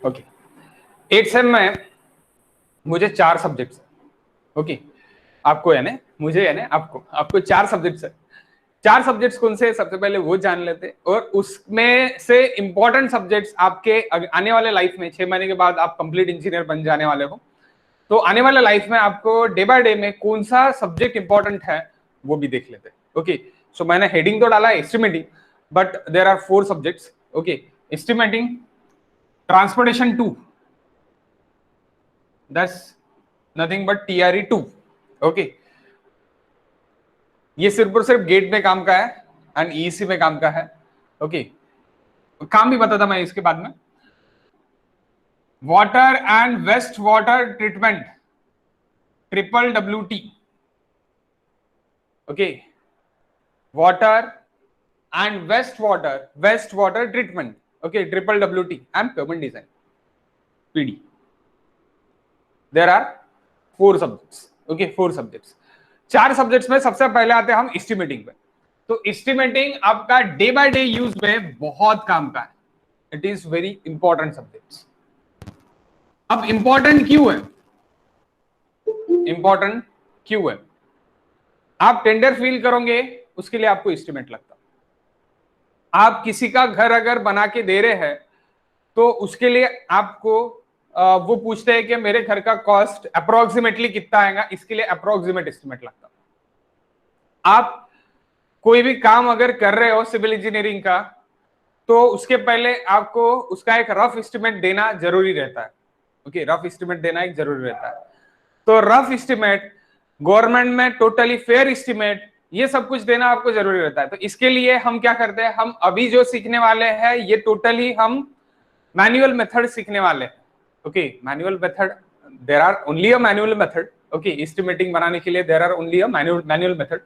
Okay, 8 same में मुझे 4 subjects है। ओके, आपको यानी मुझे यानी आपको 4 सब्जेक्ट्स है। 4 सब्जेक्ट्स कौन से, सबसे पहले वो जान लेते, और उसमें से इंपॉर्टेंट सब्जेक्ट्स आपके आने वाले लाइफ में 6 महीने के बाद आप कंप्लीट इंजीनियर बन जाने वाले हो, तो आने वाले लाइफ में आपको डे बाय डे में कौन सा सब्जेक्ट इंपॉर्टेंट है वो भी देख लेते। ओके, सो मैंने हेडिंग तो डाला estimating, but there are 4 subjects. Okay, estimating, transportation 2, that's nothing but TRE 2। Okay, ये सिर्फ और सिर्फ गेट में काम का है एंड EC में काम का है। ओके, काम भी बताता मैं इसके बाद में। Water and waste water treatment, WWT। Okay, water and waste water treatment, okay, WWT and pavement design, PD। There are 4 subjects. Okay, 4 subjects. 4 subjects में सबसे पहले आते हैं हम एस्टिमेटिंग पे। तो एस्टिमेटिंग आपका डे बाय डे यूज में बहुत काम का है, it is very important subjects. अब इंपॉर्टेंट क्यों है, इंपॉर्टेंट क्यों है? आप टेंडर फील करोगे उसके लिए आपको एस्टिमेट लगता, आप किसी का घर अगर बना के दे रहे हैं तो उसके लिए आपको वो पूछते हैं कि मेरे घर का कॉस्ट अप्रोक्सीमेटली कितना आएगा, इसके लिए अप्रोक्सीमेट एस्टिमेट लगता। आप कोई भी काम अगर कर रहे हो सिविल इंजीनियरिंग का, तो उसके पहले आपको उसका एक रफ एस्टिमेट देना जरूरी रहता है। ओके, रफ एस्टिमेट देना एक जरूरी रहता है। तो रफ एस्टिमेट, गवर्नमेंट में टोटली फेयर एस्टिमेट, ये सब कुछ देना आपको जरूरी रहता है। तो इसके लिए हम क्या करते हैं, हम अभी जो सीखने वाले हैं ये टोटली हम मैनुअल मेथड सीखने वाले हैं। Okay, manual method, there are only a manual method. Okay, estimating बनाने के लिए there are only a manual method.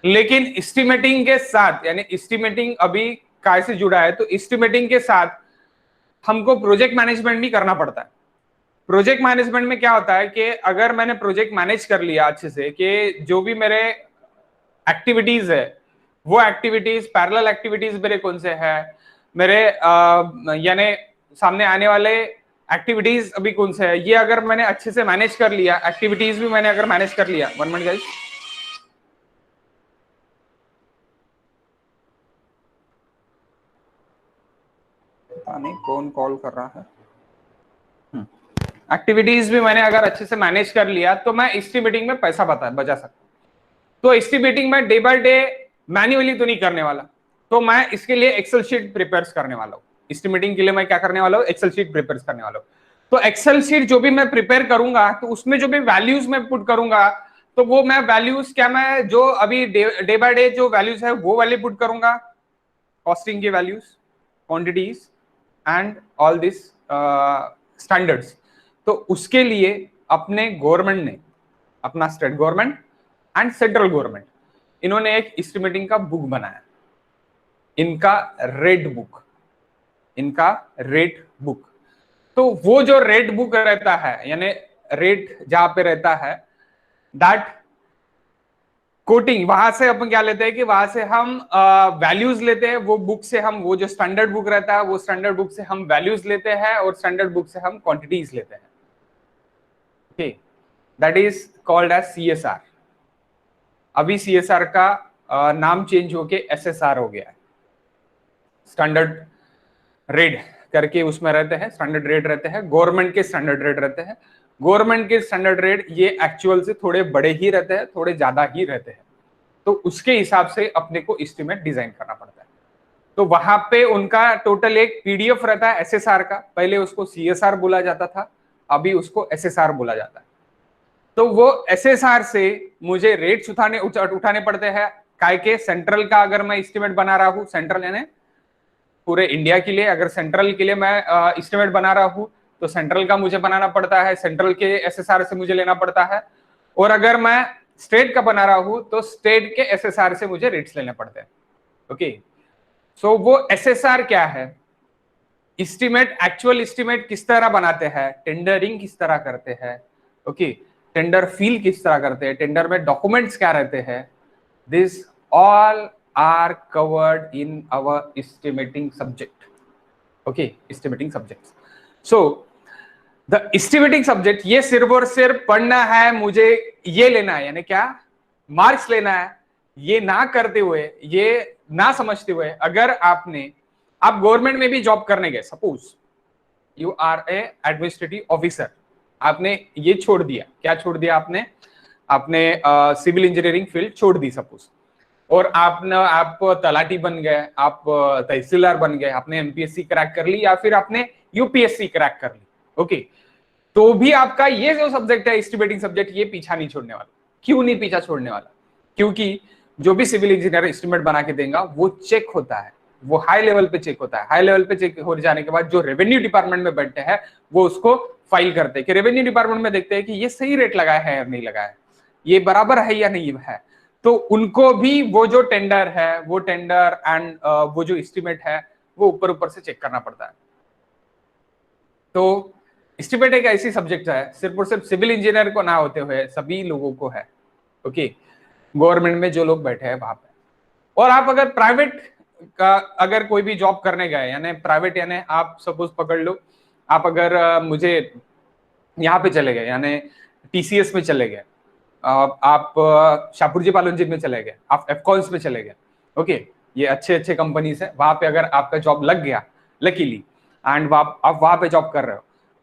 लेकिन एस्टिमेटिंग के साथ, यानी एस्टिमेटिंग अभी कैसे जुड़ा है, तो एस्टिमेटिंग के साथ हमको प्रोजेक्ट मैनेजमेंट भी करना पड़ता है। प्रोजेक्ट मैनेजमेंट में क्या होता है कि अगर मैंने प्रोजेक्ट मैनेज कर लिया अच्छे से, कि जो भी मेरे एक्टिविटीज है वो एक्टिविटीज, पैरेलल एक्टिविटीज मेरे कौन से है, मेरे यानी सामने आने वाले एक्टिविटीज अभी कौन से है, ये अगर मैंने अच्छे से मैनेज कर लिया, एक्टिविटीज भी मैंने अगर मैनेज कर लिया। 1 मिनट गाइस, पता नहीं कौन कॉल कर रहा है। एक्टिविटीज भी मैंने अगर अच्छे से मैनेज कर लिया तो मैं एस्टिमेटिंग में पैसा बचा सकता हूं। तो एस्टिमेटिंग में डे बाय डे मैन्युअली तो नहीं करने वाला, तो मैं इसके लिए एक्सेल शीट प्रिपेयर करने वाला हूँ। एस्टिमेटिंग के लिए मैं क्या करने वाला हूँ, एक्सेल शीट प्रिपेयर करने वाला हूँ। तो एक्सेल शीट जो भी मैं प्रिपेयर करूंगा, तो उसमें जो भी वैल्यूज मैं पुट करूंगा, तो वो मैं वैल्यूज क्या, मैं जो अभी डे बाय डे जो वैल्यूज है वो वैल्यू पुट करूंगा, कॉस्टिंग की values, quantities and all this standards. तो उसके लिए अपने गवर्नमेंट ने, अपना state government and central government, इन्होंने एक एस्टिमेटिंग का बुक बनाया, इनका रेड बुक, इनका रेट बुक। तो वो जो रेट बुक रहता है, यानी रेट जहां पे रहता है, दैट कोटिंग, वहां से अपन क्या लेते हैं कि वहां से हम वैल्यूज लेते हैं, वो बुक से हम, वो जो स्टैंडर्ड बुक रहता है वो स्टैंडर्ड बुक से हम वैल्यूज लेते हैं और स्टैंडर्ड बुक से हम क्वांटिटीज लेते हैं। Okay, that is called as CSR। अभी CSR का नाम चेंज होके SSR हो गया है। स्टैंडर्ड रेट करके उसमें रहते हैं, स्टैंडर्ड रेट रहते हैं, गवर्नमेंट के स्टैंडर्ड रेट रहते हैं। गवर्नमेंट के स्टैंडर्ड रेट ये एक्चुअल से थोड़े बड़े ही रहते हैं, थोड़े ज्यादा ही रहते हैं। तो उसके हिसाब से अपने को एस्टिमेट डिजाइन करना पड़ता है। तो वहां पे उनका टोटल एक PDF रहता है SSR का, पहले उसको CSR बोला जाता था, अभी उसको SSR बोला जाता है। तो वो SSR से मुझे रेट्स उठाने पड़ते हैं। काय के सेंट्रल का अगर मैं एस्टिमेट बना रहा हूं, सेंट्रल यानी पूरे इंडिया के लिए, अगर सेंट्रल के लिए मैं एस्टिमेट बना रहा हूं, तो सेंट्रल का मुझे बनाना पड़ता है, सेंट्रल के SSR से मुझे लेना पड़ता है। और अगर मैं स्टेट का बना रहा हूं तो स्टेट के SSR से मुझे रेट्स लेने पड़ते हैं। ओके, सो वो SSR क्या है, एस्टिमेट, एक्चुअल एस्टिमेट किस तरह बनाते हैं, टेंडरिंग किस तरह करते हैं, ओके, टेंडर फील किस तरह करते हैं, टेंडर में डॉक्यूमेंट्स क्या रहते हैं, this all are covered in our estimating subject. Okay, estimating subjects. So the estimating subject, ये सिर्फ और सिर्फ पढ़ना है, मुझे ये लेना है, यानी क्या, मार्क्स लेना है, ये ना करते हुए, ये ना समझते हुए, अगर आप गवर्नमेंट में भी जॉब करने गए, suppose you are a administrative officer, आपने ये छोड़ दिया, क्या छोड़ दिया आपने सिविल इंजीनियरिंग फील्ड छोड़ दी सपोज, और आप तलाटी बन गए, आप तहसीलदार बन गए, आपने एमपीएससी क्रैक कर ली या फिर आपने यूपीएससी क्रैक कर ली, ओके, तो भी आपका ये जो सब्जेक्ट है एस्टिमेटिंग सब्जेक्ट, ये पीछा नहीं छोड़ने वाला। क्यों नहीं पीछा छोड़ने वाला? क्योंकि जो भी सिविल इंजीनियर एस्टिमेट बना के देगा वो चेक होता है, वो हाई लेवल पे चेक होता है। हाई लेवल पे चेक हो जाने के बाद जो रेवेन्यू डिपार्टमेंट में बैठते हैं वो उसको फाइल करते हैं, कि रेवेन्यू डिपार्टमेंट में देखते हैं कि ये सही रेट लगाया है या नहीं लगाया है, ये बराबर है या नहीं है, तो उनको भी वो जो टेंडर है, वो टेंडर एंड वो जो एस्टिमेट है वो ऊपर ऊपर से चेक करना पड़ता है। तो एस्टिमेट एक ऐसी सब्जेक्ट है, सिर्फ और सिर्फ सिविल इंजीनियर को ना होते हुए सभी लोगों को है, ओके, गवर्नमेंट में जो लोग बैठे हैं वहां पे। और आप अगर प्राइवेट का अगर कोई भी जॉब करने गए, यानी प्राइवेट, यानी आप सपोज पकड़ लो, आप अगर मुझे यहाँ पे चले गए, यानी टीसीएस में चले गए, आप शाहपुरजी पालनजी में चले गए, आप एफकॉन्स में चले गए, ओके, ये अच्छे अच्छे कंपनीज है, वहां पे अगर आपका जॉब लग गया लकीली एंड आप वहां पे जॉब कर रहे हो,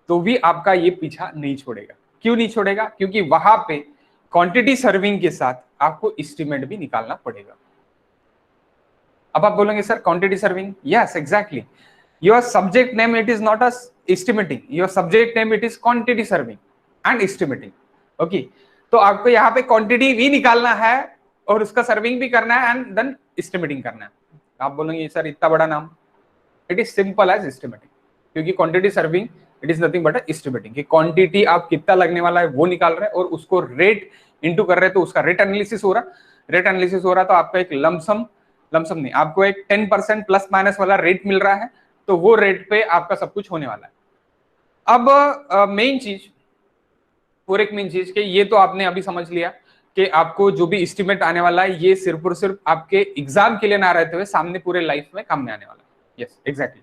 तो भी आपका ये पीछा नहीं छोड़ेगा। क्यों नहीं छोड़ेगा? क्योंकि वहां पे क्वांटिटी सर्विंग के साथ आपको एस्टिमेट भी निकालना पड़ेगा। अब आप बोलेंगे sir quantity serving, yes exactly, your subject name it is not a estimating, your subject name it is quantity serving and estimating, okay. तो आपको यहाँ पे क्वांटिटी भी निकालना है और उसका सर्विंग भी करना है एंड देन एस्टिमेटिंग करना है। आप बोलेंगे सर इतना बड़ा नाम, it is simple as estimating, क्योंकि quantity serving it is nothing but estimating, कि क्वांटिटी आप कितना लगने वाला है वो निकाल रहे हैं और उसको रेट इनटू कर रहे हैं, तो उसका रेट एनालिसिस हो रहा, रेट एनालिसिस हो रहा, तो आपका एक लमसम नहीं, आपको एक 10% प्लस माइनस वाला रेट मिल रहा है, तो वो रेट पे आपका सब कुछ होने वाला है। अब मेन चीज और एक मेन चीज, कि ये तो आपने अभी समझ लिया कि आपको जो भी एस्टिमेट आने वाला है ये सिर्फ और सिर्फ आपके एग्जाम के लिए ना रहते हुए सामने पूरे लाइफ में काम में आने वाला है। यस एग्जैक्टली,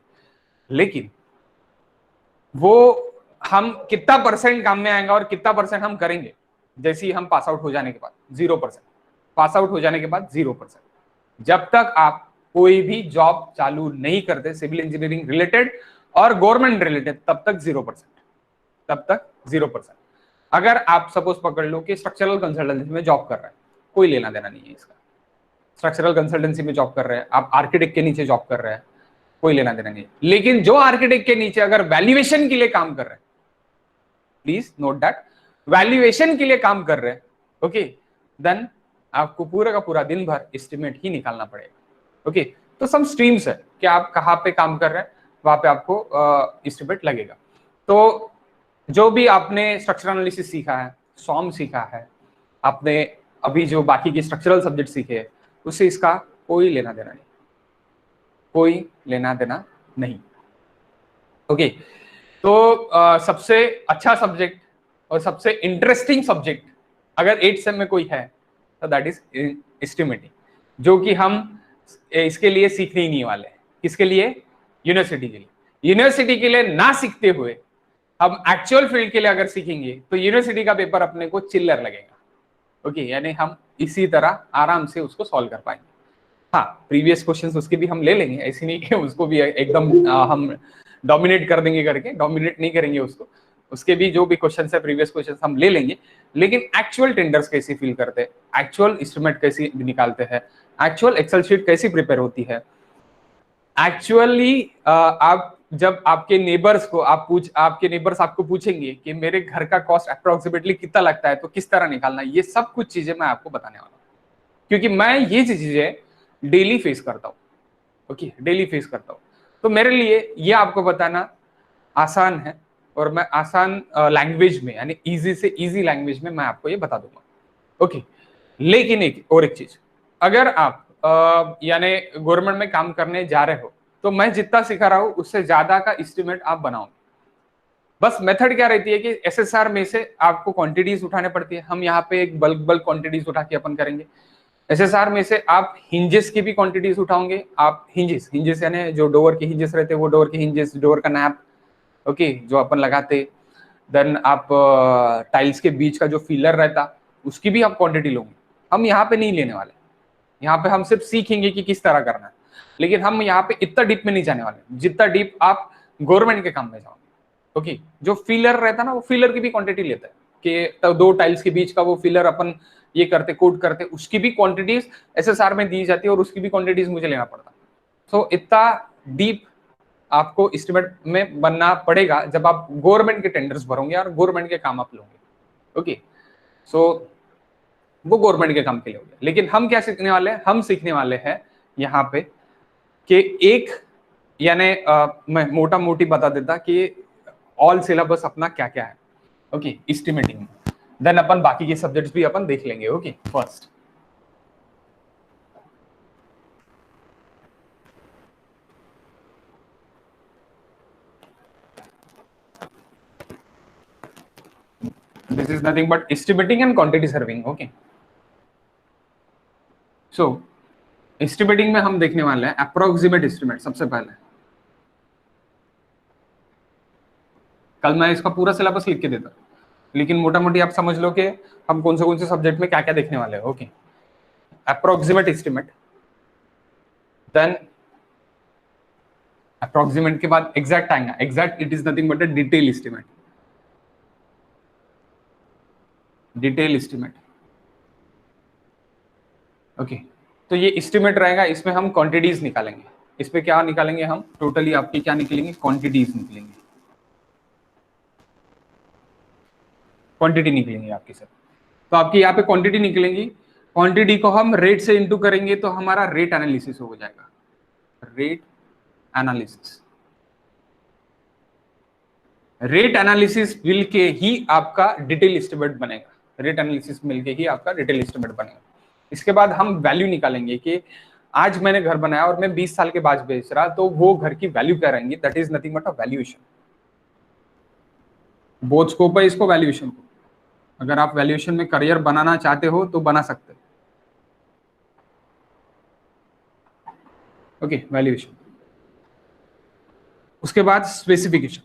लेकिन वो हम कितना परसेंट काम में आएगा और कितना परसेंट हम करेंगे जैसे ही हम पास आउट हो जाने के बाद, 0%, पास आउट हो जाने के बाद 0%। जब तक आप कोई भी जॉब चालू नहीं करते सिविल इंजीनियरिंग रिलेटेड और गवर्नमेंट रिलेटेड, तब तक 0%, तब तक 0%। अगर आप सपोज पकड़ लो कि स्ट्रक्चरल कंसल्टेंसी में जॉब कर रहे हैं, कोई लेना देना नहीं है इसका, स्ट्रक्चरल कंसल्टेंसी में जॉब कर रहे हैं, आप आर्किटेक्ट के नीचे जॉब कर रहे हैं, कोई लेना देना नहीं है। लेकिन जो आर्किटेक्ट के नीचे अगर वैल्यूएशन के लिए काम कर रहे हैं, प्लीज नोट दैट, वैल्यूएशन के लिए काम कर रहे हैं, ओके, देन आपको पूरा का पूरा दिन भर एस्टिमेट ही निकालना पड़ेगा, ओके। तो सम स्ट्रीम्स है कि आप कहाँ पे काम कर रहे हैं, वहां पे आपको एस्टिमेट लगेगा। तो जो भी आपने स्ट्रक्चरल एनालिसिस सीखा है, सॉम सीखा है, आपने अभी जो बाकी के स्ट्रक्चरल सब्जेक्ट सीखे हैं, उससे इसका कोई लेना देना नहीं, कोई लेना देना नहीं, ओके। तो सबसे अच्छा सब्जेक्ट और सबसे इंटरेस्टिंग सब्जेक्ट अगर 8th सेम में कोई है तो दैट इज एस्टिमेटिंग, जो कि हम इसके लिए सीखने ही नहीं वाले हैं। किसके लिए? यूनिवर्सिटी के लिए। यूनिवर्सिटी के लिए ना सीखते हुए हम एक्चुअल फील्ड के लिए अगर सीखेंगे तो यूनिवर्सिटी का पेपर अपने को चिल्लर लगेगा, ओके, यानी हम इसी तरह आराम से उसको सॉल्व कर पाएंगे। हाँ, प्रीवियस क्वेश्चंस उसके भी हम ले लेंगे, ऐसे नहीं कि उसको भी एकदम हम डोमिनेट कर देंगे करके, डोमिनेट नहीं करेंगे उसको, उसके भी जो भी क्वेश्चंस है प्रीवियस क्वेश्चंस हम ले लेंगे। लेकिन एक्चुअल टेंडर्स कैसे फिल करते हैं, एक्चुअल एस्टिमेट कैसे निकालते हैं, एक्चुअल एक्सेल शीट कैसी प्रिपेयर होती है, एक्चुअली आप जब आपके नेबर्स आपको पूछेंगे कि मेरे घर का कॉस्ट अप्रोक्सीमेटली कितना लगता है, तो किस तरह निकालना, ये सब कुछ चीजें मैं आपको बताने वाला हूँ, क्योंकि मैं ये चीजें डेली फेस करता हूँ, ओके, डेली फेस करता हूँ। तो मेरे लिए ये आपको बताना आसान है और मैं आसान लैंग्वेज में, यानी इजी से इजी लैंग्वेज में मैं आपको ये बता दूंगा, ओके। लेकिन एक चीज, अगर आप यानी गवर्नमेंट में काम करने जा रहे हो तो मैं जितना सिखा रहा हूं उससे ज्यादा का एस्टिमेट आप बनाओ। बस मेथड क्या रहती है कि एसएसआर में से आपको क्वांटिटीज उठाने पड़ती है, हम यहाँ पे एक बल्क क्वांटिटीज उठा के अपन करेंगे। एसएसआर में से आप हिंजेस की भी क्वांटिटीज उठाओगे, आप हिंजेस यानी जो डोर के हिंजेस रहते हैं, वो डोर के हिंजेस, डोर का नैप, ओके, जो अपन लगाते। देन आप टाइल्स के बीच का जो फिलर रहता उसकी भी आप क्वांटिटी लोगे। हम यहाँ पे नहीं लेने वाले, यहाँ पे हम सिर्फ सीखेंगे कि किस तरह करना है, लेकिन हम यहाँ पे इतना डीप में नहीं जाने वाले जितना डीप आप गवर्नमेंट के काम में जाओगे। ओके, जो फिलर रहता ना वो फिलर की भी क्वांटिटी लेता है कि तो 2 टाइल्स के बीच का वो फिलर अपन ये करते कोट करते, उसकी भी क्वांटिटीज एसएसआर में दी जाती है और उसकी भी क्वांटिटीज मुझे लेना पड़ता। सो इतना डीप आपको एस्टिमेट में बनना पड़ेगा जब आप गवर्नमेंट के टेंडर्स भरोगे और गवर्नमेंट के काम आप लोगे। ओके, सो वो गवर्नमेंट के काम के लिए हो गया। लेकिन हम क्या सीखने वाले हैं, हम सीखने वाले हैं यहाँ पे कि एक यानी मैं मोटा मोटी बता देता कि ऑल सिलेबस अपना क्या क्या है। ओके, एस्टिमेटिंग, देन अपन बाकी के सब्जेक्ट्स भी अपन देख लेंगे। Okay, first this is nothing but estimating and quantity serving. Okay, so estimating में हम देखने वाले हैं अप्रोक्सीमेट एस्टिमेट। सबसे पहले कल मैं इसका पूरा सिलेबस लिख के देता, लेकिन मोटा मोटी आप समझ लो कि हम कौन से सब्जेक्ट में क्या क्या देखने वाले हैं। Okay, approximate estimate, then approximate के बाद एग्जैक्ट आएगा। Exact it is nothing but a detail estimate. Detail estimate, okay, तो ये एस्टिमेट रहेगा, इसमें हम क्वांटिटीज निकालेंगे। इसमें क्या निकालेंगे हम, टोटली आपकी क्या निकलेंगे, क्वांटिटीज निकलेंगे, क्वांटिटी निकलेंगी आपकी सर। तो आपकी यहाँ पे क्वांटिटी निकलेंगी, क्वांटिटी को हम रेट से इंटू करेंगे तो हमारा रेट एनालिसिस हो जाएगा। रेट एनालिसिस, रेट एनालिसिस मिलके ही आपका डिटेल एस्टिमेट बनेगा। रेट एनालिसिस मिलके ही आपका डिटेल एस्टिमेट बनेगा। इसके बाद हम वैल्यू निकालेंगे कि आज मैंने घर बनाया और मैं 20 साल के बाद बेच रहा, तो वो घर की वैल्यू क्या रहेंगी। That is nothing but a valuation. Both scope है इसको, वैल्यूएशन को। अगर आप वैल्यूएशन में करियर बनाना चाहते हो तो बना सकते हो। Okay, valuation. उसके बाद स्पेसिफिकेशन,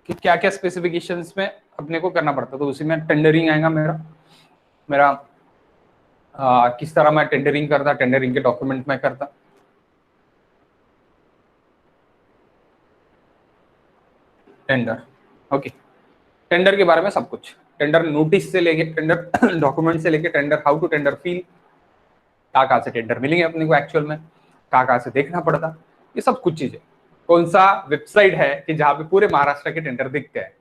कि क्या क्या स्पेसिफिकेशंस में अपने को करना पड़ता है। तो उसी में टेंडरिंग आएगा मेरा किस तरह मैं टेंडरिंग करता, टेंडरिंग के डॉक्यूमेंट में करता। टेंडर, ओके, टेंडर के बारे में सब कुछ, टेंडर नोटिस से लेके टेंडर डॉक्यूमेंट से लेके tender how to tender fill, कहाँ से टेंडर मिलेंगे अपने को एक्चुअल में, कहाँ से देखना पड़ता, ये सब कुछ चीजें। कौन सा वेबसाइट है कि जहां पे पूरे महाराष्ट्र के टेंडर दिखते हैं,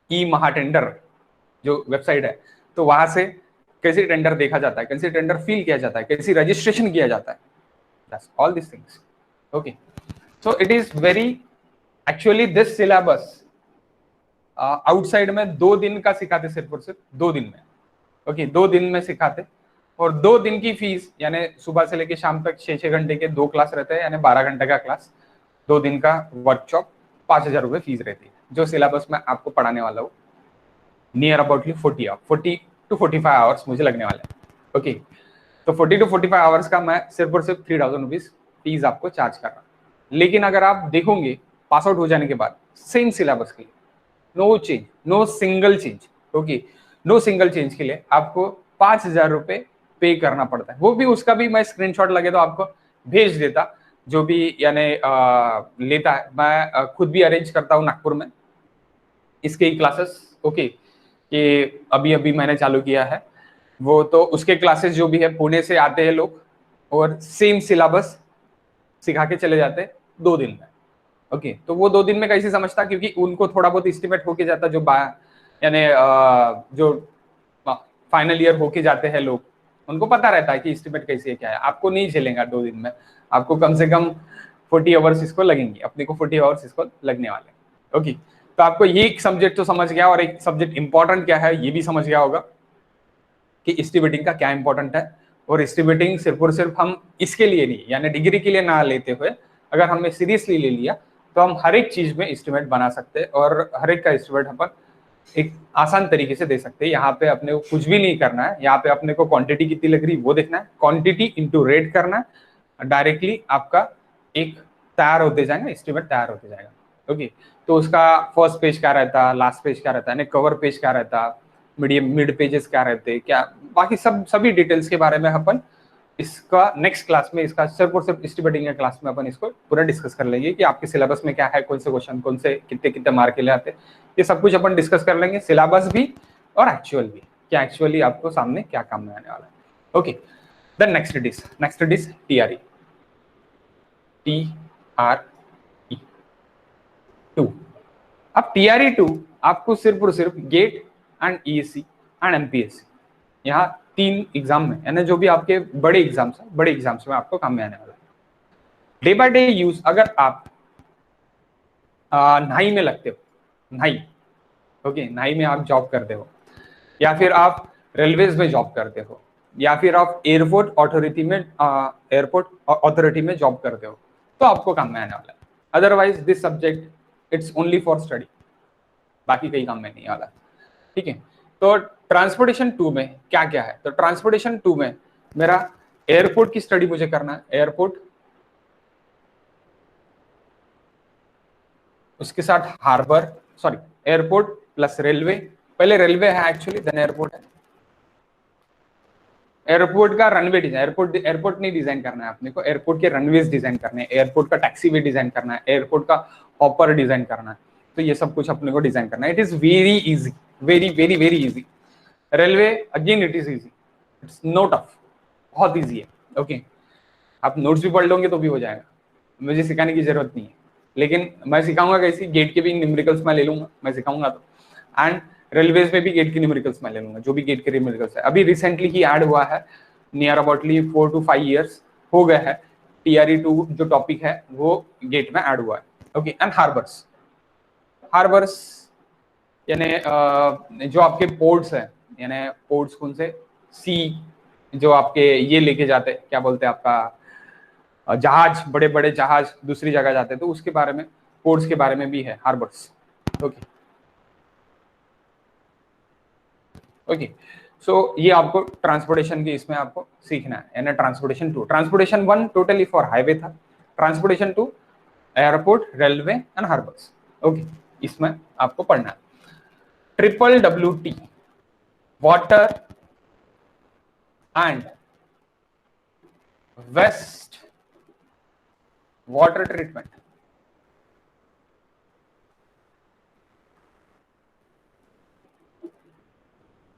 ई महा टेंडर जो वेबसाइट है, तो वहां से कैसे टेंडर देखा जाता है, कैसे टेंडर फील किया जाता है, कैसे रजिस्ट्रेशन किया जाता है, that's all these things. Okay, so it is very actually this syllabus outside में 2 दिन का सिखाते, सिर्फ और सिर्फ 2 दिन में। ओके, 2 दिन में सिखाते, और 2 दिन की फीस यानी सुबह से लेके शाम तक 6-6 घंटे के 2 क्लास रहते हैं, यानी 12 घंटे का क्लास, 2 दिन का वर्कशॉप, 5,000 रुपए फीस रहती है। जो सिलेबस में आपको पढ़ाने वाला हूँ नियर अबाउटली 40 to 45 आवर्स मुझे लगने वाले हैं। ओके, तो 40 to 45 आवर्स का मैं सिर्फ और सिर्फ 3,000 रुपीज फीस आपको चार्ज कर रहा हूँ। लेकिन अगर आप देखोगे पास आउट हो जाने के बाद सेम सिलेबस के लिए no change, no single change, okay, no single change के लिए आपको 5,000 रुपए पे करना पड़ता है। वो भी उसका भी मैं स्क्रीनशॉट लगे तो आपको भेज देता, जो भी यानी लेता है। मैं खुद भी अरेंज करता हूँ नागपुर में इसके ही क्लासेस। ओके, कि अभी अभी मैंने चालू किया है वो, तो उसके क्लासेस जो भी है पुणे से आते हैं लोग और सेम सिलेबस सिखा के चले जाते हैं 2 दिन में। ओके, तो वो 2 दिन में कैसे समझता, क्योंकि उनको थोड़ा बहुत एस्टिमेट होके जाता, जो यानी जो फाइनल ईयर होके जाते हैं लोग, उनको पता रहता है कि एस्टिमेट कैसे है क्या है। आपको नहीं झेलेगा 2 दिन में, आपको कम से कम 40 आवर्स इसको लगेंगे, अपने को 40 आवर्स इसको लगने वाले। ओके, तो आपको ये एक सब्जेक्ट तो समझ गया, और एक सब्जेक्ट इंपॉर्टेंट क्या है ये भी समझ गया होगा कि एस्टिमेटिंग का क्या इंपॉर्टेंट है। और एस्टिमेटिंग सिर्फ और सिर्फ हम इसके लिए नहीं, यानी डिग्री के लिए ना लेते हुए, अगर हमने सीरियसली ले लिया तो हम हर एक चीज में एस्टिमेट बना सकते हैं, और हर एक का एस्टिमेट अपन एक आसान तरीके से दे सकते हैं। यहाँ पे अपने को कुछ भी नहीं करना है, यहाँ पे अपने को क्वांटिटी कितनी लग रही वो देखना है, क्वांटिटी इंटू रेट करना है, डायरेक्टली आपका एक तैयार होते जाएगा, एस्टिमेट तैयार होते जाएगा। ओके, तो उसका फर्स्ट पेज क्या रहता है, लास्ट पेज क्या रहता है, कवर पेज क्या रहता है, मिड पेजेस क्या रहते हैं, क्या बाकी सभी डिटेल्स के बारे में अपन इसका नेक्स्ट क्लास में, इसका सिर्फ और सिर्फ एस्टिमेटिंग के क्लास में अपन इसको पूरा डिस्कस कर लेंगे कि आपके सिलेबस में क्या है, कौन से क्वेश्चन, कौन से कितने कितने मार्क के लिए आते हैं, ये सब कुछ अपन डिस्कस कर लेंगे, सिलेबस भी और एक्चुअल भी, क्या एक्चुअली आपको सामने क्या काम में आने वाला है। Okay, the next it is TRE, TRE2। अब TRE2 आपको सिर्फ और सिर्फ GATE and ESE and MPSC, यहाँ 3 एग्जाम में, यानी जो भी आपके बड़े एग्जाम्स में आपको काम में आने वाला है। डे बाय डे यूज, अगर आप नाई में लगते हो, नाई, ओके, नाई में आप जॉब करते हो, या फिर आप रेलवेज में जॉब करते हो, या फिर आप एयरपोर्ट अथॉरिटी में जॉब करते हो, तो आपको काम में आने वाला है। Otherwise this subject it's only for study, बाकी कहीं काम में नहीं वाला। ठीक है, तो ट्रांसपोर्टेशन 2 में क्या क्या है, तो ट्रांसपोर्टेशन 2 में मेरा एयरपोर्ट की स्टडी मुझे करना है, एयरपोर्ट, उसके साथ harbour, sorry airport plus railway, पहले रेलवे है एक्चुअली, देन एयरपोर्ट है। एयरपोर्ट का रनवे डिजाइन, एयरपोर्ट नहीं डिजाइन करना है अपने को, एयरपोर्ट के रनवेज डिजाइन करने हैं, एयरपोर्ट का टैक्सी वे डिजाइन करना है, एयरपोर्ट का हॉपर डिजाइन करना है, तो ये सब कुछ अपने को डिजाइन करना है। It is very easy, very very very easy. Railway again it is easy, it's no tough, बहुत इजी है। ओके, आप नोट्स भी पढ़ लोगे तो भी हो जाएगा, मुझे सिखाने की जरूरत नहीं है, लेकिन मैं सिखाऊंगा कैसी, गेट के भी न्यूमेरिकल्स मैं ले लूंगा, मैं सिखाऊंगा तो, एंड रेलवेज में भी गेट की न्यूमेरिकल्स मैं ले लूंगा, जो भी गेट के न्यूमेरिकल्स है। अभी रिसेंटली ही ऐड हुआ है, नियर अबाउटली 4 to 5 years हो गए है, TRE2 जो टॉपिक है वो गेट में ऐड हुआ है। ओके, एंड हार्बर्स, हार्बर्स यानी जो आपके पोर्ट्स हैं, यानी पोर्ट्स कौन से, सी जो आपके ये लेके जाते, क्या बोलते हैं आपका जहाज, बड़े बड़े जहाज दूसरी जगह जाते हैं, तो उसके बारे में, पोर्ट्स के बारे में भी है हार्बर्स। ओके ओके, सो ये आपको ट्रांसपोर्टेशन की इसमें आपको सीखना है, यानी transportation 2। Transportation 1 totally for highway था, transportation 2 airport, railway and harbours. Okay, इसमें आपको पढ़ना है। WWT water and waste water treatment,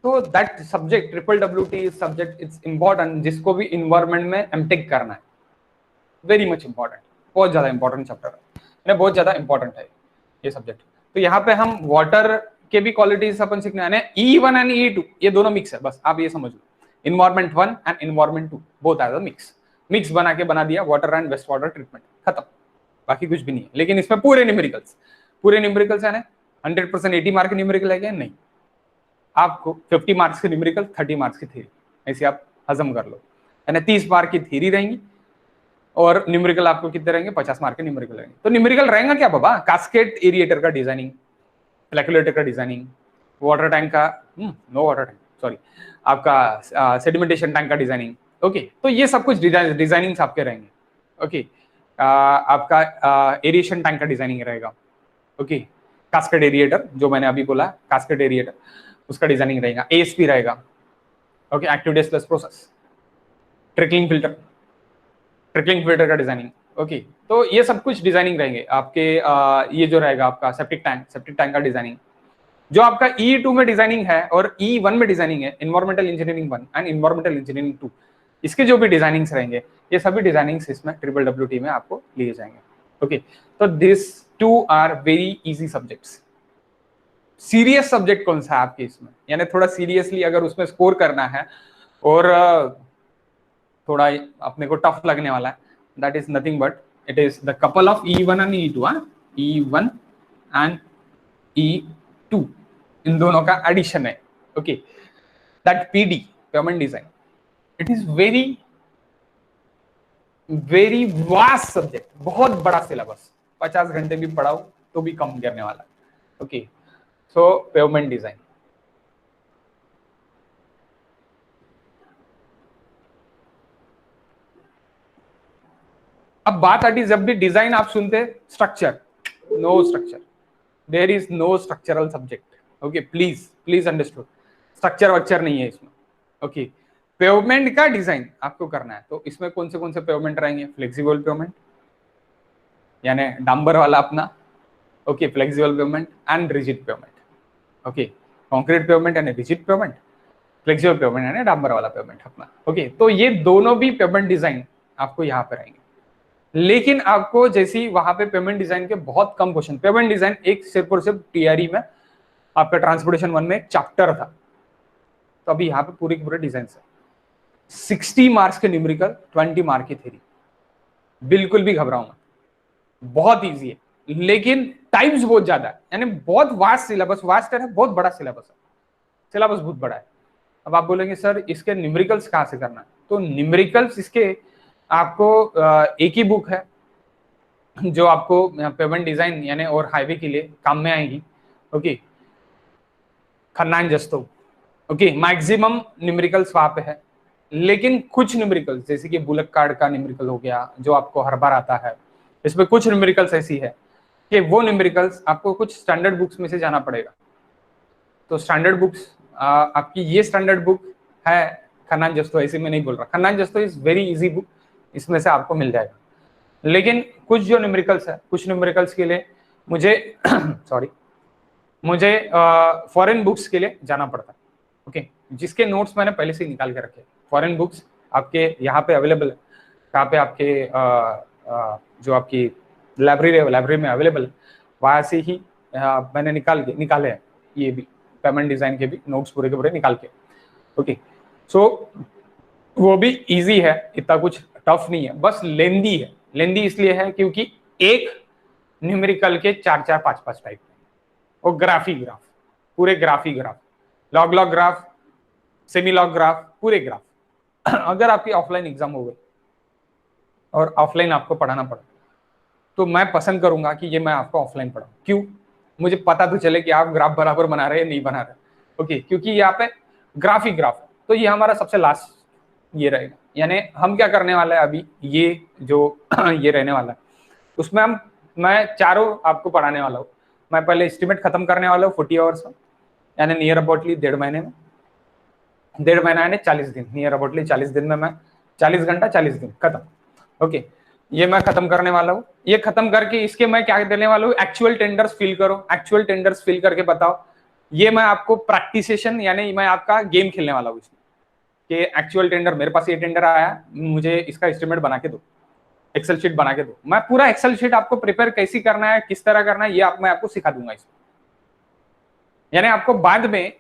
तो that subject WWT subject it's important, जिसको भी इन्वायरमेंट में एमटेक करना है, वेरी मच इंपॉर्टेंट, बहुत ज्यादा इंपॉर्टेंट चैप्टर है, बहुत ज्यादा इंपॉर्टेंट है ये सब्जेक्ट। तो यहाँ पे हम वाटर के भी क्वालिटीज अपन सीखना है, E1 एंड E2 ये दोनों मिक्स है, बस आप ये समझ लो, environment 1 and environment 2 both are the mix बना के बना दिया, water and waste water treatment, खत्म, बाकी कुछ भी नहीं है। लेकिन इसमें पूरे न्यूमेरिकल्स है ना, 100% 80 मार्क न्यूमेरिकल है क्या, नहीं, आपको 50 मार्क्स के न्यूमेरिकल, 30 मार्क्स की थ्योरी, ऐसे आप हजम कर लो, यानी 30 मार्क की थ्योरी रहेंगी और न्यूमेरिकल आपको कितने रहेंगे, 50 मार्क के न्यूमेरिकल रहेंगे। तो न्यूमेरिकल रहेगा क्या बाबा, कास्केड एरिएटर का डिजाइनिंग, फ्लैकुलेटर का डिजाइनिंग, वाटर टैंक का, नो वाटर टैंक सॉरी, आपका सेडिमेंटेशन टैंक का डिजाइनिंग। ओके, तो ये सब कुछ डिजाइनिंग्स आपके रहेंगे। ओके, आपका एरिएशन टैंक का डिजाइनिंग रहेगा। ओके, कास्केड एरिएटर जो मैंने अभी बोला, कास्केड एरिएटर उसका डिजाइनिंग रहेगा, ASP रहेगा। ओके, एक्टिव डेस्टलेस प्रोसेस, ट्रिकलिंग फिल्टर का डिजाइनिंग। ओके, तो ये सब कुछ डिजाइनिंग रहेंगे आपके। ये जो रहेगा आपका सेप्टिक टैंक का डिजाइनिंग, जो आपका E2 में डिजाइनिंग है और E1 में डिजाइनिंग है, environmental engineering 1 and environmental engineering 2, इसके जो भी डिजाइनिंग्स रहेंगे, ये सभी डिजाइनिंग्स इसमें WWT में आपको लिए जाएंगे। ओके, तो this 2 are very easy subjects. Serious subject कौन सा है आपके इसमें, यानी थोड़ा सीरियसली अगर उसमें स्कोर करना है और थोड़ा अपने को टफ लगने वाला है, that is nothing but it is the couple of E1 and E2, E1 and E2, इन दोनों का एडिशन है। Okay, that PD payment design, it is very very vast subject, बहुत बड़ा सिलेबस, 50 घंटे भी पढ़ाओ तो भी कम करने वाला। ओके, सो पेमेंट डिजाइन, अब बात आती जब भी डिजाइन आप सुनते structure, no structure, there is no structural subject. Okay, please please understood, structure वक्चर नहीं है इसमें। ओके, पेवमेंट का डिजाइन आपको करना है, तो इसमें कौन से पेवमेंट रहेंगे? फ्लेक्सिबल पेवमेंट यानी डांबर वाला अपना, okay, flexible pavement and rigid pavement. Okay, concrete pavement यानी रिजिड पेवमेंट, फ्लेक्सिबल पेवमेंट यानी डांबर वाला पेवमेंट अपना। ओके, तो ये दोनों भी पेवमेंट डिजाइन आपको यहाँ पे रहेंगे। लेकिन आपको जैसी वहां पे पेमेंट डिजाइन के बहुत कम क्वेश्चन, पेमेंट डिजाइन एक सिर्फ और सिर्फ टीआरई में आपका ट्रांसपोर्टेशन 1 में एक चैप्टर था, तो अभी यहाँ पे पूरे के पूरे डिजाइन है। 60 मार्क्स के न्यूमेरिकल, 20 मार्क की थ्योरी, बिल्कुल भी घबराओ मत, बहुत इजी है, लेकिन टाइम्स बहुत ज्यादा है, यानी बहुत वास्ट सिलेबस, वास्ट है, बहुत बड़ा सिलेबस है, सिलेबस बहुत बड़ा है। अब आप बोलेंगे सर इसके न्यूमेरिकल्स कहाँ से करना है? तो न्यूमेरिकल्स इसके आपको एक ही बुक है जो आपको पेमेंट डिजाइन यानी और हाईवे के लिए काम में आएगी। ओके, खन्ना एंड जस्तो। ओके, मैक्सिमम न्यूमेरिकल्स वहां पे है, लेकिन कुछ न्यूमेरिकल्स जैसे कि बुलक कार्ड का न्यूमेरिकल हो गया जो आपको हर बार आता है, इसमें कुछ न्यूमेरिकल्स ऐसी है कि वो न्यूमेरिकल्स आपको कुछ स्टैंडर्ड बुक्स में से जाना पड़ेगा। तो स्टैंडर्ड बुक्स आपकी ये स्टैंडर्ड बुक है खन्ना एंड जस्तो, ऐसे में नहीं बोल रहा, खन्ना एंड जस्तो इज वेरी इजी बुक, इसमें से आपको मिल जाएगा। लेकिन कुछ जो न्यूमेरिकल्स है, कुछ न्यूमेरिकल्स के लिए मुझे सॉरी मुझे फॉरेन बुक्स के लिए जाना पड़ता है। ओके, जिसके नोट्स मैंने पहले से निकाल के रखे, फॉरेन बुक्स आपके यहाँ पे अवेलेबल है, कहाँ पे आपके जो आपकी लाइब्रेरी है, लाइब्रेरी में अवेलेबल है, वहाँ से ही मैंने निकाले हैं ये भी पेमेंट डिजाइन के भी नोट्स पूरे के पूरे निकाल के। ओके, सो वो भी इजी है, इतना कुछ टफ नहीं है, बस लेंदी है। लेंदी इसलिए है क्योंकि एक न्यूमेरिकल के 4-4, 5-5 टाइप, और ग्राफी ग्राफ, पूरे graphy graph, log log graph, semi log graph, पूरे ग्राफ। अगर आपकी ऑफलाइन एग्जाम हो गई और ऑफलाइन आपको पढ़ाना पड़ा, तो मैं पसंद करूंगा कि ये मैं आपको ऑफलाइन पढ़ाऊं। क्यों? मुझे पता तो चले कि आप ग्राफ बराबर बना रहे हैं नहीं बना रहे। ओके, क्योंकि यहाँ पे ग्राफ ही ग्राफ है, तो ये हमारा सबसे लास्ट ये रहेगा। यानी हम क्या करने वाला है अभी, ये जो ये रहने वाला है उसमें मैं चारों आपको पढ़ाने वाला हूँ। मैं पहले एस्टिमेट खत्म करने वाला हूँ 40 आवर्स में, यानी नियर अबाउटली 1.5 महीने में, 1.5 महीना यानी 40 दिन, नियर अबाउटली 40 दिन में मैं 40 घंटा 40 दिन खत्म। ओके, ये मैं खत्म करने वाला हूँ। ये खत्म करके इसके मैं क्या देने वाला हूँ, एक्चुअल टेंडर्स फिल करो, एक्चुअल टेंडर्स फिल करके बताओ। ये मैं आपको प्रैक्टिसेशन यानी मैं आपका गेम खेलने वाला हूँ इसमें, कि एक्चुअल टेंडर, मेरे पास ये टेंडर आया, मुझे इसका एस्टिमेट बना के दो, एक्सेल शीट बना के दो। मैं पूरा एक्सेल शीट आपको प्रिपेयर कैसी करना है, किस तरह करना है, ये मैं आपको सिखा दूंगा इसमें। यानी आपको बाद में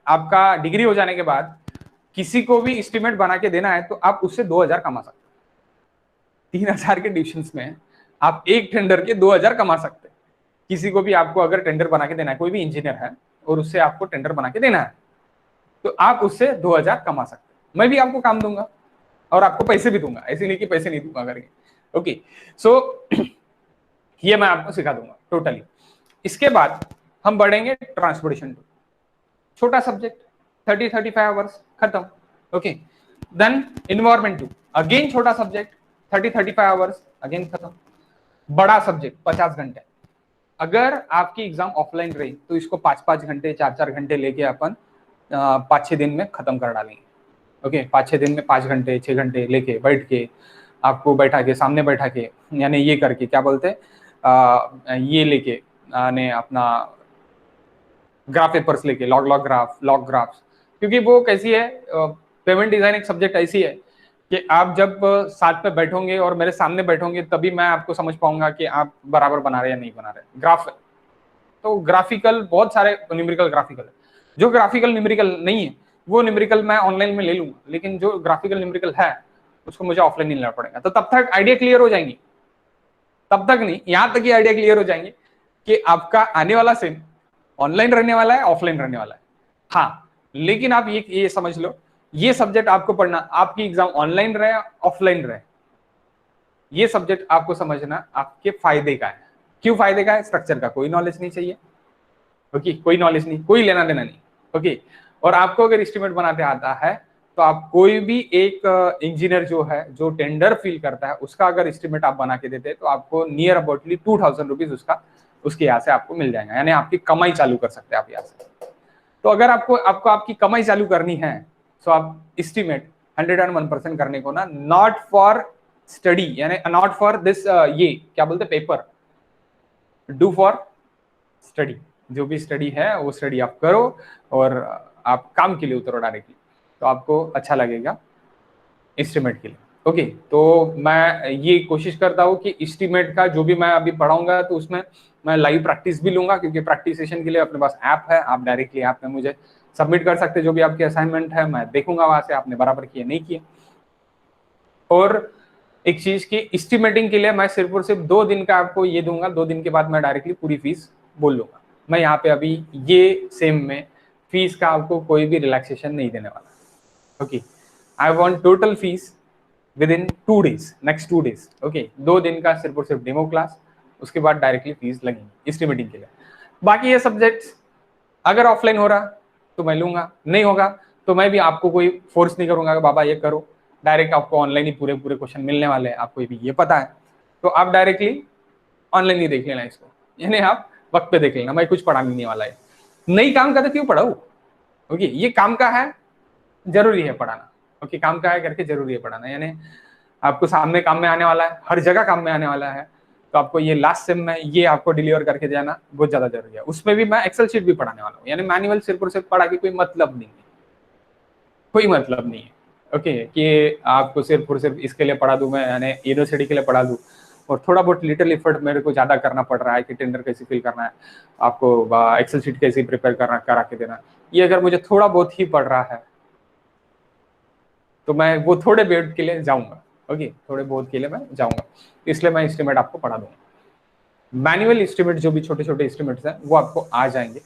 आपका डिग्री हो जाने के बाद किसी को भी एस्टिमेट बना के देना है तो आप उससे 2000 कमा सकते हैं। 3000 के डिविजन्स में आप एक टेंडर के 2000 कमा सकते हैं। किसी को भी आपको अगर टेंडर बना के देना है, कोई भी इंजीनियर है और उससे आपको टेंडर बना के देना है, तो आप उससे 2000 कमा सकते हैं। मैं भी आपको काम दूंगा और आपको पैसे भी दूंगा, ऐसे नहीं कि पैसे नहीं दूंगा करके। ओके, सो ये मैं आपको सिखा दूंगा टोटली। इसके बाद हम बढ़ेंगे ट्रांसपोर्टेशन टू, छोटा सब्जेक्ट, 30-35 आवर्स खत्म। Okay, then environment two, again छोटा सब्जेक्ट, 30-35 आवर्स अगेन खत्म। बड़ा सब्जेक्ट 50 घंटे। अगर आपकी एग्जाम ऑफलाइन रही तो इसको 5-5 घंटे 4-4 घंटे लेके अपन 5-6 दिन में खत्म कर डालेंगे। ओके, 5-6 दिन में 5 घंटे 6 घंटे लेके बैठ के आपको बैठा के सामने बैठा के, यानी ये करके क्या बोलते हैं, ये लेके ने अपना ग्राफ पेपर्स लेके, log log graph, log graphs, क्योंकि वो कैसी है, पेमेंट डिजाइन एक सब्जेक्ट ऐसी है कि आप जब साथ पे बैठोगे और मेरे सामने बैठोगे तभी मैं आपको समझ पाऊंगा कि आप बराबर बना रहे या नहीं बना रहे। ग्राफ है तो ग्राफिकल, बहुत सारे न्यूमेरिकल ग्राफिकल है। जो ग्राफिकल न्यूमेरिकल नहीं है वो न्यूमेरिकल मैं ऑनलाइन में ले लूंगा, लेकिन जो ग्राफिकल न्यूमेरिकल है उसको मुझे ऑफलाइन नहीं लेना पड़ेगा। तो तब तक आइडिया क्लियर हो जाएंगी, तब तक नहीं, यहां तक ये आइडिया क्लियर हो जाएंगे कि आपका आने वाला सेम ऑनलाइन रहने वाला है, ऑफलाइन रहने वाला है। हाँ, लेकिन आप ये समझ लो, ये सब्जेक्ट आपको पढ़ना, आपकी एग्जाम ऑनलाइन रहे ऑफलाइन रहे, ये सब्जेक्ट आपको समझना आपके फायदे का है। क्यों फायदे का है? स्ट्रक्चर का कोई नॉलेज नहीं चाहिए। ओके, कोई नॉलेज नहीं, कोई लेना देना नहीं। ओके, और आपको अगर एस्टिमेट बनाते आता है तो आप कोई भी एक इंजीनियर जो है, जो टेंडर फिल करता है, उसका अगर एस्टिमेट आप बना के देते हैं तो आपको नियर अबाउटली 2000 रुपीज उसके यहाँ से आपको मिल जाएगा, यानी आपकी कमाई चालू कर सकते हैं आप यहाँ से। तो अगर आपको आपकी कमाई चालू करनी है तो आप एस्टिमेट 101% करने को ना, नॉट फॉर स्टडी, यानी नॉट फॉर दिस ये क्या बोलते पेपर, डू फॉर स्टडी। जो भी स्टडी है वो स्टडी आप करो और आप काम के लिए उतरो डायरेक्टली, तो आपको अच्छा लगेगा एस्टिमेट के लिए। ओके, तो मैं ये कोशिश करता हूँ कि एस्टिमेट का जो भी मैं अभी पढ़ाऊंगा तो उसमें मैं लाइव प्रैक्टिस भी लूंगा, क्योंकि प्रैक्टिस सेशन के लिए अपने पास ऐप है, आप डायरेक्टली ऐप में मुझे सबमिट कर सकते हैं जो भी आपके असाइनमेंट है, मैं देखूंगा वहां से आपने बराबर किए नहीं किए। और एक चीज की एस्टिमेटिंग के लिए मैं सिर्फ और सिर्फ 2 दिन का आपको ये दूंगा, 2 दिन के बाद मैं डायरेक्टली पूरी फीस बोल लूंगा। मैं यहाँ पे अभी ये सेम में फीस का आपको कोई भी रिलैक्सेशन नहीं देने वाला। Okay, I want total fees with in 2 days, next 2 days। Okay, 2 दिन का सिर्फ और सिर्फ डेमो क्लास, उसके बाद डायरेक्टली फीस लगेगी एस्टिमेटिंग के लिए। बाकी ये सब्जेक्ट्स अगर ऑफलाइन हो रहा तो मैं लूंगा, नहीं होगा तो मैं भी आपको कोई फोर्स नहीं करूंगा कि बाबा ये करो, डायरेक्ट आपको ऑनलाइन ही पूरे पूरे क्वेश्चन मिलने वाले हैं, आपको भी ये पता है, तो आप डायरेक्टली ऑनलाइन ही देख लेना इसको, यानी आप वक्त पे देख लेना, मैं कुछ पढ़ा नहीं वाला है। नहीं काम का तो क्यों पढ़ाऊं? ओके, ये काम का है, जरूरी है पढ़ाना। ओके, काम का है करके जरूरी है पढ़ाना, यानी आपको सामने काम में आने वाला है, हर जगह काम में आने वाला है, तो आपको ये लास्ट सेम में ये आपको डिलीवर करके जाना बहुत ज्यादा जरूरी है। उसमें भी मैं एक्सेल शीट भी पढ़ाने वाला हूँ, यानी मैनुअल सिर्फ और सिर्फ पढ़ा के कोई मतलब नहीं है, कोई मतलब नहीं है। ओके, कि आपको सिर्फ और सिर्फ इसके लिए पढ़ा दूं मैं, यानी यूनिवर्सिटी के लिए पढ़ा दूं, और थोड़ा बहुत लिटिल एफर्ट मेरे को ज्यादा करना पड़ रहा है कि टेंडर कैसे फिल करना है, आपको एक्सेल शीट कैसे प्रिपेयर करना, करा के देना, ये अगर मुझे थोड़ा बहुत ही पड़ रहा है तो मैं वो थोड़े बहुत के लिए जाऊंगा। ओके, थोड़े बहुत के लिए मैं जाऊंगा, इसलिए मैं एस्टिमेट आपको पढ़ा दूंगा। मैनुअल एस्टिमेट जो भी छोटे छोटे एस्टिमेट्स हैं वो आपको आ जाएंगे,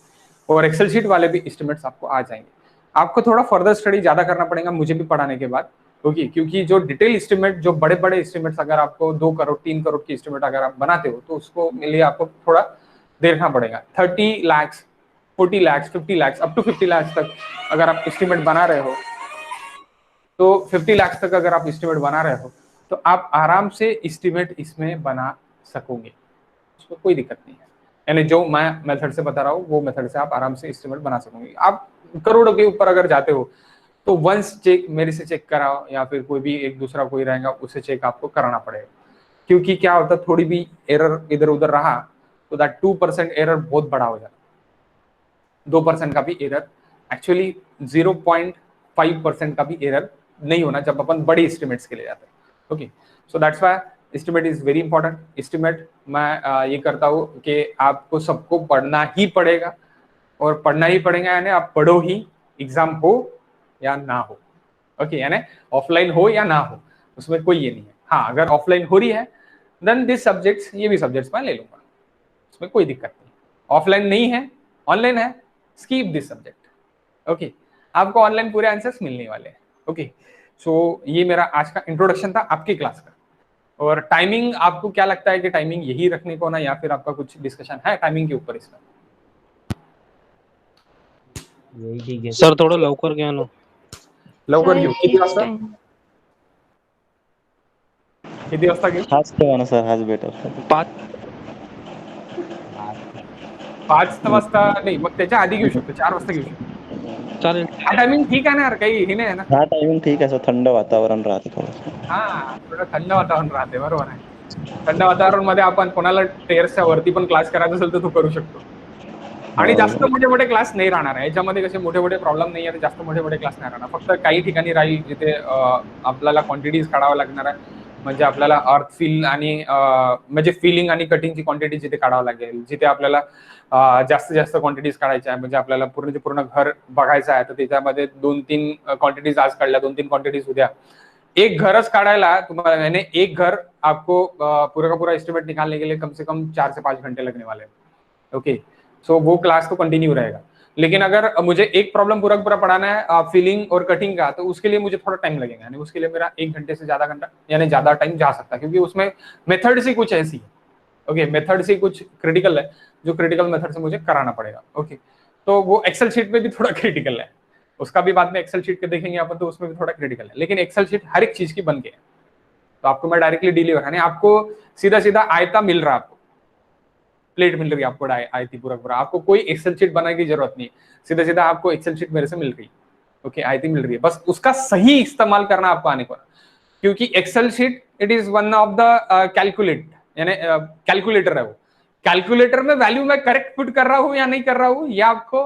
और एक्सेल शीट वाले भी एस्टिमेट्स आपको आ जाएंगे। आपको थोड़ा फर्दर स्टडी ज्यादा करना पड़ेगा मुझे भी पढ़ाने के बाद। ओके, क्योंकि जो डिटेल एस्टिमेट, जो बड़े बड़े एस्टिमेट्स, अगर आपको 2 करोड़ 3 करोड़ की एस्टिमेट अगर आप बनाते हो तो उसको लिए आपको थोड़ा देखना पड़ेगा। 30 लाख 40 लाख 50 लाख अप टू 50 लाख तक अगर आप एस्टिमेट बना रहे हो, तो 50 लाख तक अगर आप एस्टिमेट बना रहे हो तो आप आराम से एस्टिमेट इसमें बना सकोगे, उसमें कोई दिक्कत नहीं है। यानी जो मैं मेथड से बता रहा हूँ वो मेथड से आप आराम से एस्टिमेट बना सकोगे। आप करोड़ों के ऊपर अगर जाते हो तो वंस चेक मेरे से चेक कराओ, या फिर कोई भी एक दूसरा कोई रहेगा उससे चेक आपको कराना पड़ेगा, क्योंकि क्या होता है थोड़ी भी एरर इधर उधर रहा तो दैट 2% एरर बहुत बड़ा हो जाता है। 2% का भी एरर, एक्चुअली 0.5% का भी एरर नहीं होना जब अपन बड़ी एस्टिमेट्स के लिए जाते हैं। Okay, so that's why estimate is very important. Estimate मैं ये करता हूँ कि आपको सबको पढ़ना ही पड़ेगा, और पढ़ना ही पड़ेगा, यानी आप पढ़ो ही, एग्जाम हो या ना हो। ओके, यानी ऑफलाइन हो या ना हो उसमें कोई ये नहीं है। हाँ, अगर ऑफलाइन हो रही है देन दिस सब्जेक्ट्स, ये भी सब्जेक्ट्स मैं ले लूंगा, उसमें कोई दिक्कत नहीं। ऑफलाइन नहीं है, ऑनलाइन है, स्किप दिस सब्जेक्ट। ओके, आपको ऑनलाइन पूरे आंसर्स मिलने वाले हैं। ओके, सो ये मेरा आज का इंट्रोडक्शन था आपकी क्लास का। और टाइमिंग आपको क्या लगता है कि टाइमिंग यही रखने को ना, या फिर आपका कुछ डिस्कशन है टाइमिंग के ऊपर इसमें? यही ठीक है सर, थोडं लवकर घ्या ना. लवकर घेऊ, किती वाजता? किती वाजता घेऊ? हाच ठेवा ना सर, हाच बेटर. 5 वाजता नाही, मग त्याच्या आधी घेऊ शकतो, 4 वाजता घेऊ शकतो. चालेल. हा टायमिंग ठीक आहे ना यार, काही हे नाही आहे ना. हा टायमिंग ठीक आहे सर, थंड वातावरण राहते थोडं. हा, थोडं थंड वातावरण राहते, बरोबर आहे. थंड वातावरण मध्ये आपण कोणाला टेरेसच्या वरती पण क्लास करायचा असेल तर तो करू शकतो. आणि जास्त मोठे मोठे क्लास नाही राहणार आहे याच्यामध्ये, कसे मोठे मोठे प्रॉब्लेम नाही आहे, जास्त मोठे मोठे क्लास नाही राहणार. फक्त काही ठिकाणी राहील जिथे आपल्याला क्वांटिटीज काढावं लागणार आहे, म्हणजे आपल्याला अर्थ फील आणि म्हणजे फिलिंग आणि कटिंगची क्वांटिटी जिथे काढावं लागेल, जिथे आपल्याला जास्तीत जास्त क्वांटिटीज काढायच्या आहे, म्हणजे आपल्याला पूर्णचे पूर्ण घर बघायचं आहे, तर त्याच्यामध्ये 2-3 क्वांटिटीज आज काढल्या, 2-3 क्वांटिटीज उद्या. एक घरच काढायला तुम्हाला, यानी एक घर आपको पूरा का पूरा एस्टिमेट निकालने के लिए कम से कम 4 से 5 घंटे लगने वाले हैं. ओके, सो वो क्लास तो कंटिन्यू रहेगा. लेकिन अगर मुझे एक प्रॉब्लम पूरा पूरा पढ़ाना है फीलिंग और कटिंग का, तो उसके लिए मुझे थोड़ा टाइम लगेगा, यानी उसके लिए मेरा 1 घंटे से ज्यादा घंटा यानी ज्यादा टाइम जा सकता है, क्योंकि उसमें मेथड से कुछ ऐसी है. ओके, मेथड से कुछ क्रिटिकल है, जो क्रिटिकल मेथड से मुझे कराना पड़ेगा. ओके, तो वो एक्सेल शीट में भी थोड़ा क्रिटिकल है, उसका भी बाद में एक्सेल शीट के देखेंगे अपन, तो उसमें भी थोड़ा क्रिटिकल है, लेकिन एक्सेल शीट हर एक चीज की बन के है। तो आपको मैं डायरेक्टली डिलीवर है, आपको सीधा सीधा आयता मिल रहा है, आपको प्लेट मिल रही है, आपको आयती पूरा पूरा, आपको कोई एक्सेल शीट बनाने की जरूरत नहीं है, सीधा सीधा आपको एक्सेल शीट मेरे से मिल रही है। ओके, आयती मिल रही है, बस उसका सही इस्तेमाल करना आपको आने को, क्योंकि Excel sheet it is one of the calculate, यानी कैलकुलेटर है वो। कैलकुलेटर में वैल्यू मैं करेक्ट पुट कर रहा हूं या नहीं कर रहा हूं, ये आपको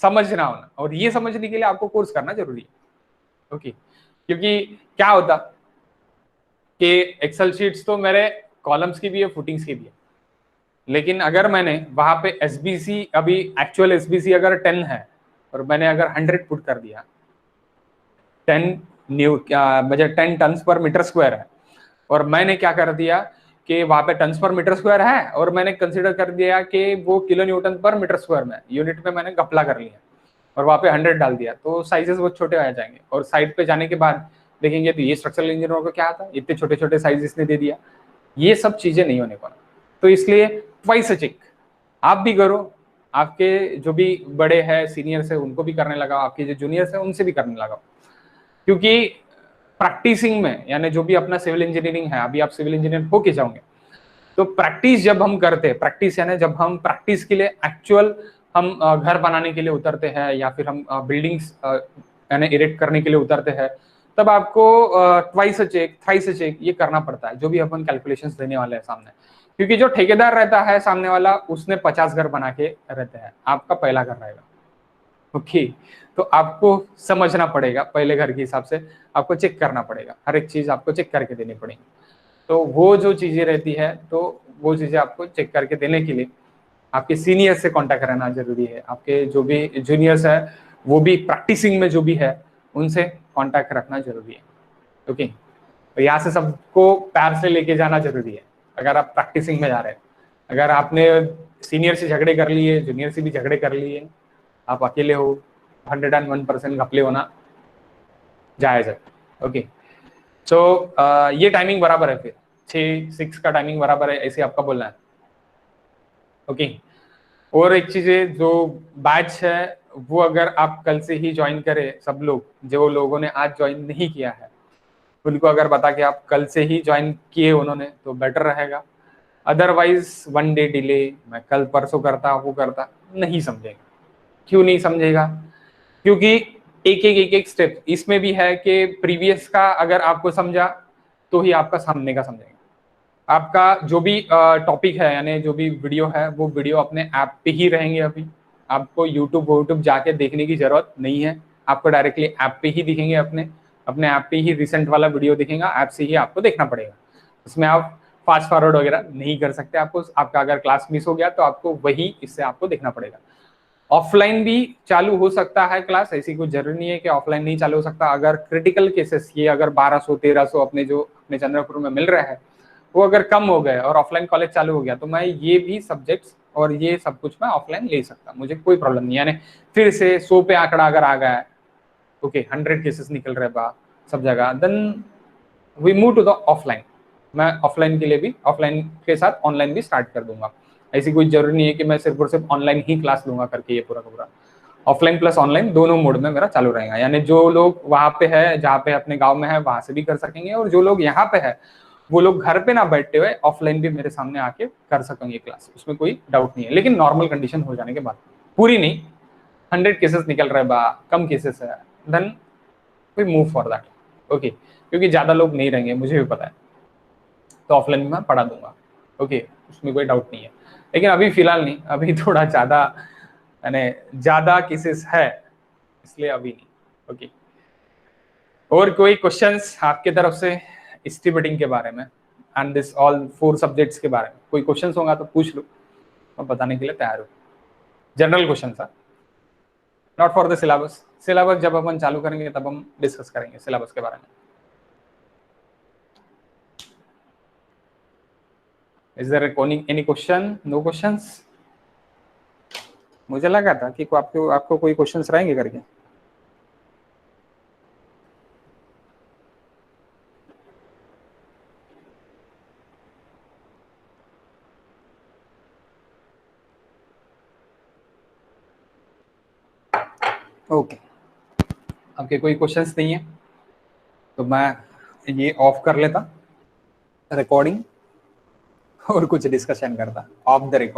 समझना होना, और ये समझने के लिए आपको कोर्स करना जरूरी है। ओके, क्योंकि क्या होता कि एक्सेल शीट्स तो मेरे कॉलम्स की भी है, फुटिंग्स की भी है, लेकिन अगर मैंने वहां पे एसबीसी, अभी एक्चुअल एसबीसी अगर 10 है और मैंने अगर 100 पुट कर दिया, 10 मुझे 10 टन पर मीटर स्क्वायर है, और मैंने क्या कर दिया कि वहां पे टन पर मीटर स्क्वायर है, और मैंने कंसीडर कर दिया कि वो किलो न्यूटन पर मीटर स्क्वायर में, यूनिट में मैंने घपला कर लिया और वहां पे 100 डाल दिया, तो साइजेस बहुत छोटे आ जाएंगे। और साइड पे जाने के बाद देखेंगे तो ये स्ट्रक्चरल इंजीनियर को क्या आता, इतने छोटे छोटे साइज इसने दे दिया, ये सब चीजें नहीं होने को। तो इसलिए ट्वाइस चेक आप भी करो, आपके जो भी बड़े हैं सीनियर्स है उनको भी करने लगा, आपके जो जूनियर्स है उनसे भी करने लगा, क्योंकि प्रैक्टिसिंग में, यानी जो भी अपना सिविल इंजीनियरिंग है, अभी आप सिविल इंजीनियर होके जाओगे, तो प्रैक्टिस जब हम करते हैं, प्रैक्टिस यानी जब हम प्रैक्टिस के लिए एक्चुअल हम घर बनाने के लिए उतरते हैं, या फिर हम बिल्डिंग्स यानी इरेक्ट करने के लिए उतरते हैं, तब आपको ट्वाइस चेक, थ्राइस चेक ये करना पड़ता है, जो भी अपन कैलकुलेशंस देने वाले हैं सामने। क्योंकि जो ठेकेदार रहता है सामने वाला, उसने 50 घर बना के रहते हैं, आपका पहला घर रहेगा। ओके, तो आपको समझना पड़ेगा, पहले घर के हिसाब से आपको चेक करना पड़ेगा, हर एक चीज आपको चेक करके देनी पड़ेगी। तो वो जो चीजें रहती है, तो वो चीजें आपको चेक करके देने के लिए आपके सीनियर से कांटेक्ट रहना जरूरी है, आपके जो भी जूनियर्स है वो भी प्रैक्टिसिंग में जो भी है उनसे कांटेक्ट रखना जरूरी है। ओके, तो यहाँ से सबको प्यार से लेके जाना जरूरी है। अगर आप प्रैक्टिसिंग में जा रहे हैं, अगर आपने सीनियर से झगड़े कर लिए, जूनियर से भी झगड़े कर लिए, आप अकेले हो, 101% घपले होना जायज है। ओके, तो ये टाइमिंग बराबर है, फिर 6 का टाइमिंग बराबर है, ऐसे आपका बोलना है। ओके, और एक चीज है, जो बैच है वो अगर आप कल से ही ज्वाइन करें, सब लोग जो लोगों ने आज ज्वाइन नहीं किया है उनको अगर बता के आप कल से ही ज्वाइन किए उन्होंने, तो बेटर रहेगा। अदरवाइज 1 डे डिले, मैं कल परसों करता वो करता, नहीं समझेगा। क्यों नहीं समझेगा? क्योंकि एक एक स्टेप इसमें भी है कि प्रीवियस का अगर आपको समझा तो ही आपका सामने का समझेगा। आपका जो भी टॉपिक है, यानी जो भी वीडियो है, वो वीडियो अपने ऐप पे ही रहेंगे। अभी आपको यूट्यूब जाके देखने की जरूरत नहीं है, आपको डायरेक्टली ऐप पे ही दिखेंगे, अपने अपने ऐप पे ही रिसेंट वाला वीडियो दिखेगा, ऐप से ही आपको देखना पड़ेगा। उसमें आप फास्ट फॉरवर्ड वगैरह नहीं कर सकते, आपको आपका अगर क्लास मिस हो गया तो आपको वही इससे आपको देखना पड़ेगा। ऑफलाइन भी चालू हो सकता है क्लास, ऐसी कोई जरूरी नहीं है कि ऑफलाइन नहीं चालू हो सकता। अगर क्रिटिकल केसेस, ये अगर 1200-1300 अपने जो अपने चंद्रपुर में मिल रहे हैं वो अगर कम हो गए और ऑफलाइन कॉलेज चालू हो गया, तो मैं ये भी सब्जेक्ट्स और ये सब कुछ मैं ऑफलाइन ले सकता, मुझे कोई प्रॉब्लम नहीं। यानी फिर से 100 पे आंकड़ा अगर आ गया है, ओके 100 केसेस निकल रहे बा सब जगह, then we move to the offline. मैं ऑफलाइन के लिए भी, ऑफलाइन के साथ ऑनलाइन भी स्टार्ट कर दूंगा। ऐसी कोई जरूरी नहीं है कि मैं सिर्फ और सिर्फ ऑनलाइन ही क्लास लूंगा करके, ये पूरा का पूरा ऑफलाइन प्लस ऑनलाइन दोनों मोड में मेरा चालू रहेगा। यानी जो लोग वहां पे है, जहाँ पे अपने गांव में है, वहां से भी कर सकेंगे, और जो लोग यहाँ पे है वो लोग घर पे ना बैठते हुए ऑफलाइन भी मेरे सामने आके कर सकेंगे क्लास, उसमें कोई डाउट नहीं है। लेकिन नॉर्मल कंडीशन हो जाने के बाद, पूरी नहीं, 100 केसेस निकल रहे बा, कम केसेस है, then we move for that. Okay, क्योंकि ज्यादा लोग नहीं रहेंगे, मुझे भी पता है, तो ऑफलाइन में पढ़ा दूंगा। ओके, उसमें कोई डाउट नहीं है। लेकिन अभी फिलहाल नहीं, अभी थोड़ा ज्यादा यानी ज्यादा केसेस है, इसलिए अभी नहीं। ओके, और कोई क्वेश्चंस आपके तरफ से एस्टिमेटिंग के बारे में एंड दिस ऑल 4 सब्जेक्ट्स के बारे में कोई क्वेश्चंस होगा तो पूछ लो, मैं बताने के लिए तैयार हूँ। जनरल क्वेश्चन था, not for the syllabus. Syllabus जब अपन चालू करेंगे तब हम डिस्कस करेंगे सिलेबस के बारे में। Is there any question? No questions? मुझे लगा था कि आपको आपको कोई क्वेश्चंस रहेंगे करके। ओके, आपके कोई क्वेश्चंस नहीं है तो मैं ये ऑफ कर लेता रिकॉर्डिंग और कुछ डिस्कशन करता ऑफ द रिकॉर्ड।